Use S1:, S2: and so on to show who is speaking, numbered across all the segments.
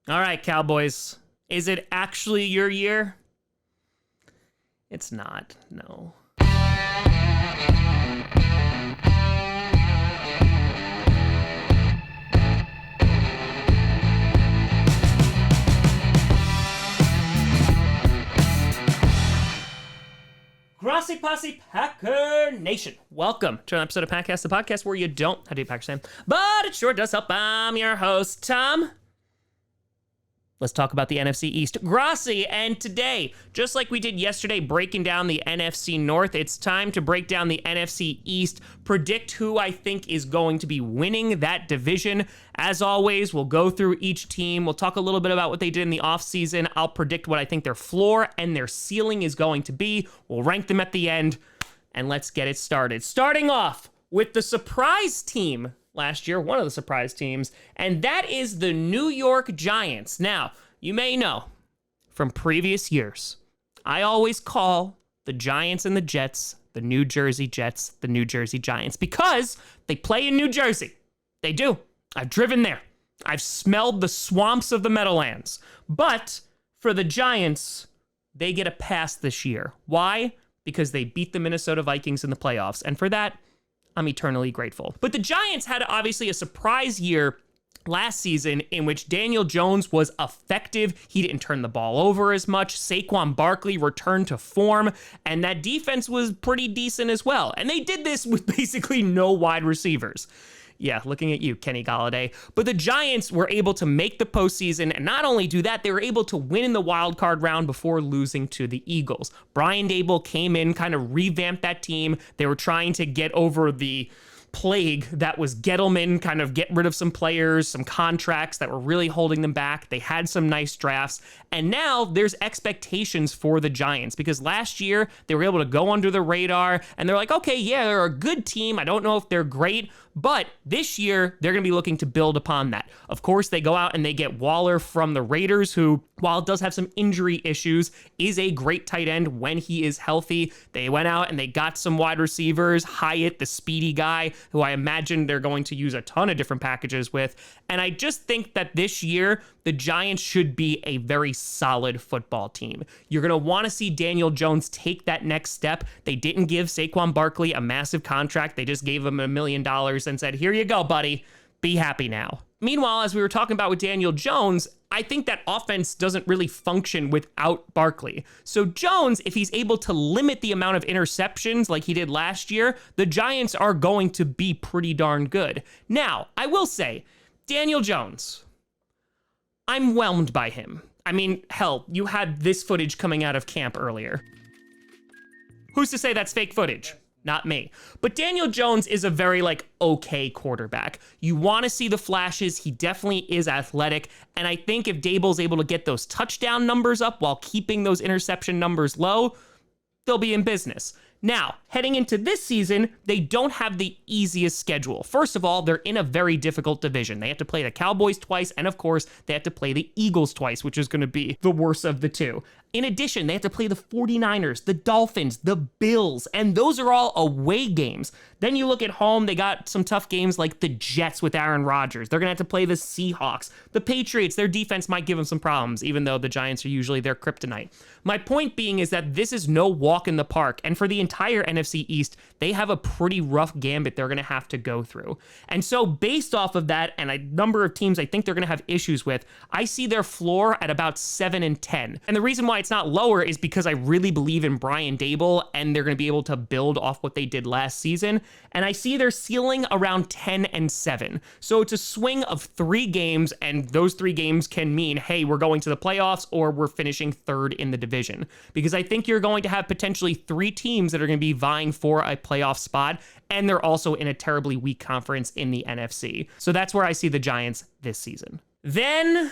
S1: All right, Cowboys. Is it actually your year? It's not, no. Grossi Posse Packer Nation. Welcome to an episode of Packcast, the podcast where you don't have to be Packers fan, but it sure does help. I'm your host, Tom. Let's talk about the NFC East. Grossi, and today, just like we did yesterday breaking down the NFC North, it's time to break down the NFC East, predict who I think is going to be winning that division. As always, we'll go through each team. We'll talk a little bit about what they did in the offseason. I'll predict what I think their floor and their ceiling is going to be. We'll rank them at the end, and let's get it started. Starting off with the surprise team last year, one of the surprise teams, and that is the New York Giants. Now, you may know from previous years, I always call the Giants and the Jets the New Jersey Jets, the New Jersey Giants, because they play in New Jersey. They do. I've driven there. I've smelled the swamps of the Meadowlands. But for the Giants, they get a pass this year. Why? Because they beat the Minnesota Vikings in the playoffs, and for that, I'm eternally grateful. But the Giants had obviously a surprise year last season in which Daniel Jones was effective. He didn't turn the ball over as much. Saquon Barkley returned to form, and that defense was pretty decent as well. And they did this with basically no wide receivers. Yeah, looking at you, Kenny Golladay. But the Giants were able to make the postseason, and not only do that, they were able to win in the wild card round before losing to the Eagles. Brian Daboll came in, kind of revamped that team. They were trying to get over the plague that was Gettleman, kind of get rid of some players, some contracts that were really holding them back. They had some nice drafts, and now there's expectations for the Giants because last year they were able to go under the radar, and they're like, okay, yeah, they're a good team. I don't know if they're great, but this year they're going to be looking to build upon that. Of course, they go out and they get Waller from the Raiders, who, while does have some injury issues, is a great tight end when he is healthy. They went out and they got some wide receivers, Hyatt, the speedy guy, who I imagine they're going to use a ton of different packages with. And I just think that this year, the Giants should be a very solid football team. You're going to want to see Daniel Jones take that next step. They didn't give Saquon Barkley a massive contract. They just gave him $1 million and said, here you go, buddy. Be happy now. Meanwhile, as we were talking about with Daniel Jones, I think that offense doesn't really function without Barkley. So Jones, if he's able to limit the amount of interceptions like he did last year, the Giants are going to be pretty darn good. Now, I will say, Daniel Jones, I'm whelmed by him. I mean, hell, you had this footage coming out of camp earlier. Who's to say that's fake footage? Not me. But Daniel Jones is a very, okay quarterback. You want to see the flashes. He definitely is athletic. And I think if Daboll's able to get those touchdown numbers up while keeping those interception numbers low, they'll be in business. Now, heading into this season, they don't have the easiest schedule. First of all, they're in a very difficult division. They have to play the Cowboys twice, and of course, they have to play the Eagles twice, which is going to be the worst of the two. In addition, they have to play the 49ers, the Dolphins, the Bills, and those are all away games. Then you look at home, they got some tough games like the Jets with Aaron Rodgers. They're going to have to play the Seahawks. The Patriots, their defense might give them some problems, even though the Giants are usually their kryptonite. My point being is that this is no walk in the park, and for the entire NFC East, they have a pretty rough gambit they're going to have to go through. And so based off of that, and a number of teams I think they're going to have issues with, I see their floor at about 7-10. And the reason why it's not lower is because I really believe in Brian Daboll, and they're going to be able to build off what they did last season. And I see their ceiling around 10-7. So it's a swing of 3 games, and those 3 games can mean, hey, we're going to the playoffs or we're finishing third in the division. Because I think you're going to have potentially 3 teams that are going to be vying for a playoff spot, and they're also in a terribly weak conference in the NFC. So that's where I see the Giants this season. Then,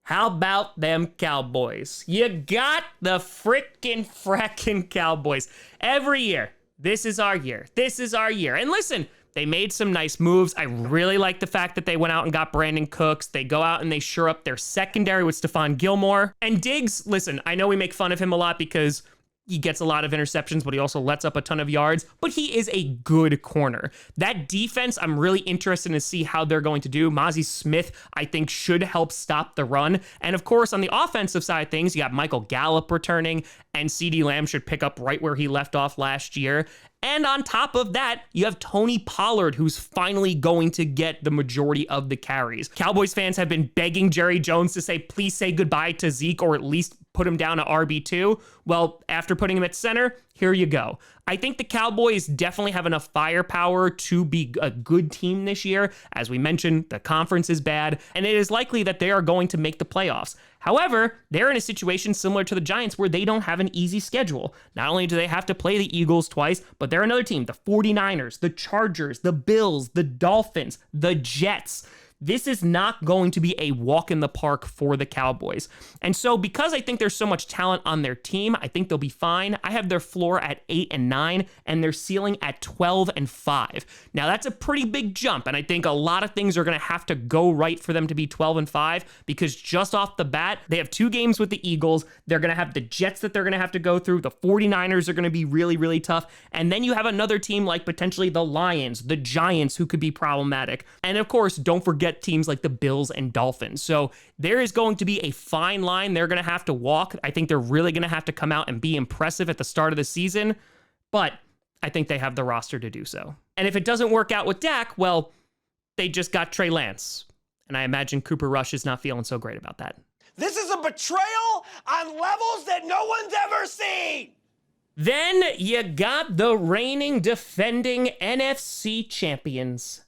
S1: how about them Cowboys? You got the frackin' Cowboys. Every year, this is our year. This is our year. And listen, they made some nice moves. I really like the fact that they went out and got Brandon Cooks. They go out and they shore up their secondary with Stephon Gilmore. And Diggs, listen, I know we make fun of him a lot because He gets a lot of interceptions, but he also lets up a ton of yards. But he is a good corner. That defense, I'm really interested to see how they're going to do. Mozzie Smith, I think, should help stop the run. And of course, on the offensive side of things, you got Michael Gallup returning, and CeeDee Lamb should pick up right where he left off last year. And on top of that, you have Tony Pollard, who's finally going to get the majority of the carries. Cowboys fans have been begging Jerry Jones to say, please say goodbye to Zeke, or at least put him down to RB2. Well, after putting him at center, here you go. I think the Cowboys definitely have enough firepower to be a good team this year. As we mentioned, the conference is bad, and it is likely that they are going to make the playoffs. However, they're in a situation similar to the Giants where they don't have an easy schedule. Not only do they have to play the Eagles twice, but they're another team, the 49ers, the Chargers, the Bills, the Dolphins, the Jets. This is not going to be a walk in the park for the Cowboys. And so because I think there's so much talent on their team, I think they'll be fine. I have their floor at 8-9 and their ceiling at 12-5. Now that's a pretty big jump, and I think a lot of things are going to have to go right for them to be 12-5, because just off the bat, they have 2 games with the Eagles. They're going to have the Jets that they're going to have to go through. The 49ers are going to be really, really tough. And then you have another team like potentially the Lions, the Giants, who could be problematic. And of course, don't forget teams like the Bills and Dolphins. So there is going to be a fine line they're going to have to walk. I think they're really going to have to come out and be impressive at the start of the season, but I think they have the roster to do so. And if it doesn't work out with Dak, well, they just got Trey Lance. And I imagine Cooper Rush is not feeling so great about that.
S2: This is a betrayal on levels that no one's ever seen.
S1: Then you got the reigning, defending NFC champions,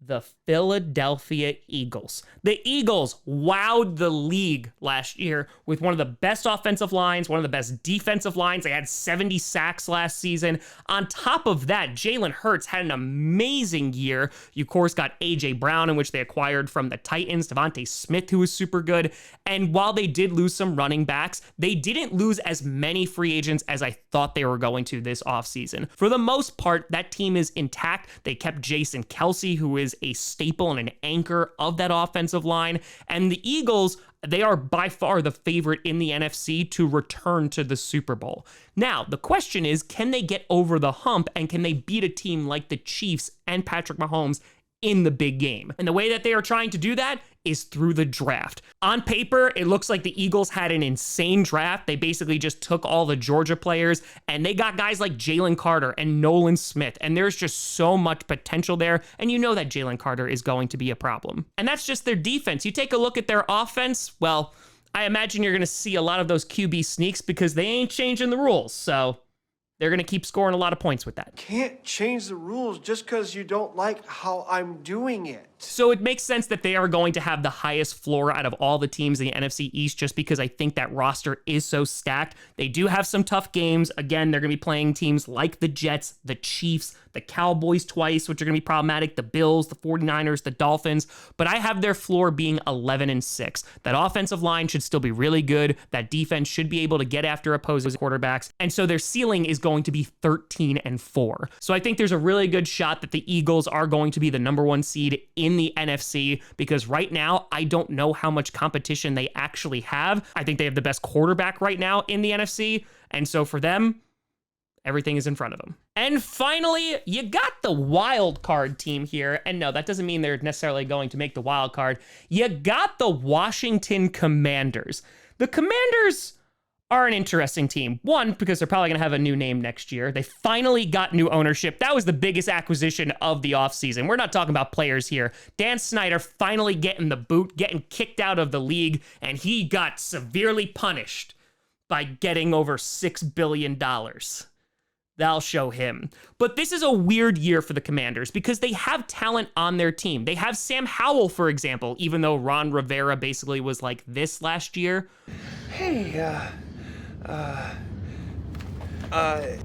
S1: the Philadelphia Eagles. The Eagles wowed the league last year with one of the best offensive lines, one of the best defensive lines. They had 70 sacks last season. On top of that, Jalen Hurts had an amazing year. You, of course, got A.J. Brown, in which they acquired from the Titans, Devontae Smith, who was super good. And while they did lose some running backs, they didn't lose as many free agents as I thought they were going to this offseason. For the most part, that team is intact. They kept Jason Kelce, who is a staple and an anchor of that offensive line. And the Eagles, they are by far the favorite in the NFC to return to the Super Bowl. Now, the question is, can they get over the hump, and can they beat a team like the Chiefs and Patrick Mahomes in the big game? And the way that they are trying to do that is through the draft. On paper, it looks like the Eagles had an insane draft. They basically just took all the Georgia players, and they got guys like Jalen Carter and Nolan Smith, and there's just so much potential there, and you know that Jalen Carter is going to be a problem. And that's just their defense. You take a look at their offense, well, I imagine you're going to see a lot of those QB sneaks because they ain't changing the rules, so they're going to keep scoring a lot of points with that.
S2: Can't change the rules just because you don't like how I'm doing it.
S1: So it makes sense that they are going to have the highest floor out of all the teams in the NFC East, just because I think that roster is so stacked. They do have some tough games. Again, they're going to be playing teams like the Jets, the Chiefs, the Cowboys twice, which are going to be problematic, the Bills, the 49ers, the Dolphins. But I have their floor being 11-6. That offensive line should still be really good. That defense should be able to get after opposing quarterbacks. And so their ceiling is going to be 13-4. So I think there's a really good shot that the Eagles are going to be the number 1 seed in the NFC, because right now, I don't know how much competition they actually have. I think they have the best quarterback right now in the NFC. And so for them, everything is in front of them. And finally, you got the wild card team here. And no, that doesn't mean they're necessarily going to make the wild card. You got the Washington Commanders. The Commanders are an interesting team. One, because they're probably going to have a new name next year. They finally got new ownership. That was the biggest acquisition of the offseason. We're not talking about players here. Dan Snyder finally getting the boot, getting kicked out of the league, and he got severely punished by getting over $6 billion. That'll show him. But this is a weird year for the Commanders because they have talent on their team. They have Sam Howell, for example, even though Ron Rivera basically was like this last year.
S3: Hey,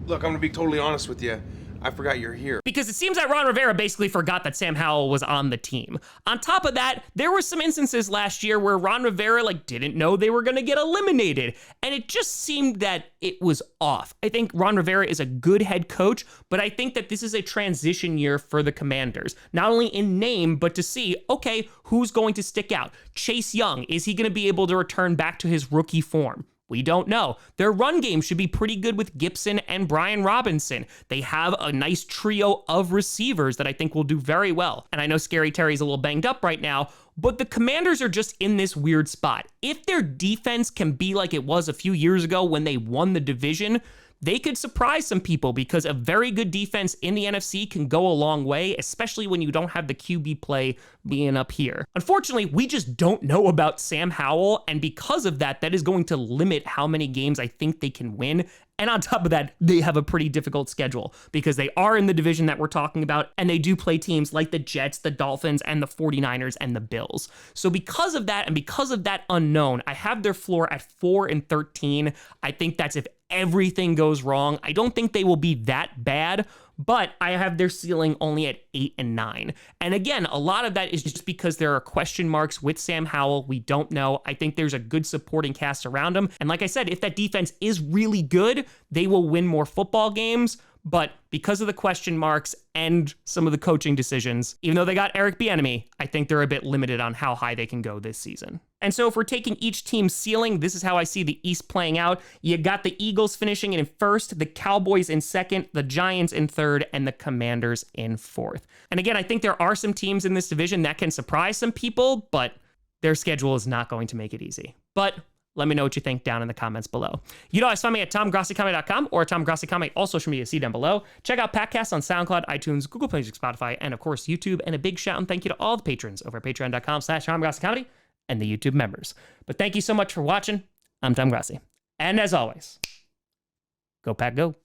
S3: look, I'm gonna be totally honest with you. I forgot you're here.
S1: Because it seems that Ron Rivera basically forgot that Sam Howell was on the team. On top of that, there were some instances last year where Ron Rivera didn't know they were going to get eliminated. And it just seemed that it was off. I think Ron Rivera is a good head coach, but I think that this is a transition year for the Commanders. Not only in name, but to see, okay, who's going to stick out? Chase Young, is he going to be able to return back to his rookie form? We don't know. Their run game should be pretty good with Gibson and Brian Robinson. They have a nice trio of receivers that I think will do very well. And I know Scary Terry's a little banged up right now, but the Commanders are just in this weird spot. If their defense can be like it was a few years ago when they won the division, they could surprise some people because a very good defense in the NFC can go a long way, especially when you don't have the QB play being up here. Unfortunately, we just don't know about Sam Howell, and because of that, that is going to limit how many games I think they can win. And on top of that, they have a pretty difficult schedule because they are in the division that we're talking about, and they do play teams like the Jets, the Dolphins, and the 49ers and the Bills. So because of that, and because of that unknown, I have their floor at 4-13. I think that's if everything goes wrong. I don't think they will be that bad, but I have their ceiling only at 8-9. And again, a lot of that is just because there are question marks with Sam Howell. We don't know. I think there's a good supporting cast around him. And like I said, if that defense is really good, they will win more football games. But because of the question marks and some of the coaching decisions, even though they got Eric Bieniemy, I think they're a bit limited on how high they can go this season. And so if we're taking each team's ceiling, this is how I see the East playing out. You got the Eagles finishing in first, the Cowboys in second, the Giants in third, and the Commanders in fourth. And again, I think there are some teams in this division that can surprise some people, but their schedule is not going to make it easy. But let me know what you think down in the comments below. You know, find me at TomGrossiComedy.com or TomGrossiComedy, all social media, see down below. Check out Patcast on SoundCloud, iTunes, Google Play Music, Spotify, and of course, YouTube. And a big shout and thank you to all the patrons over at patreon.com/TomGrossiComedy and the YouTube members. But thank you so much for watching. I'm Tom Grossi. And as always, go Pack Go.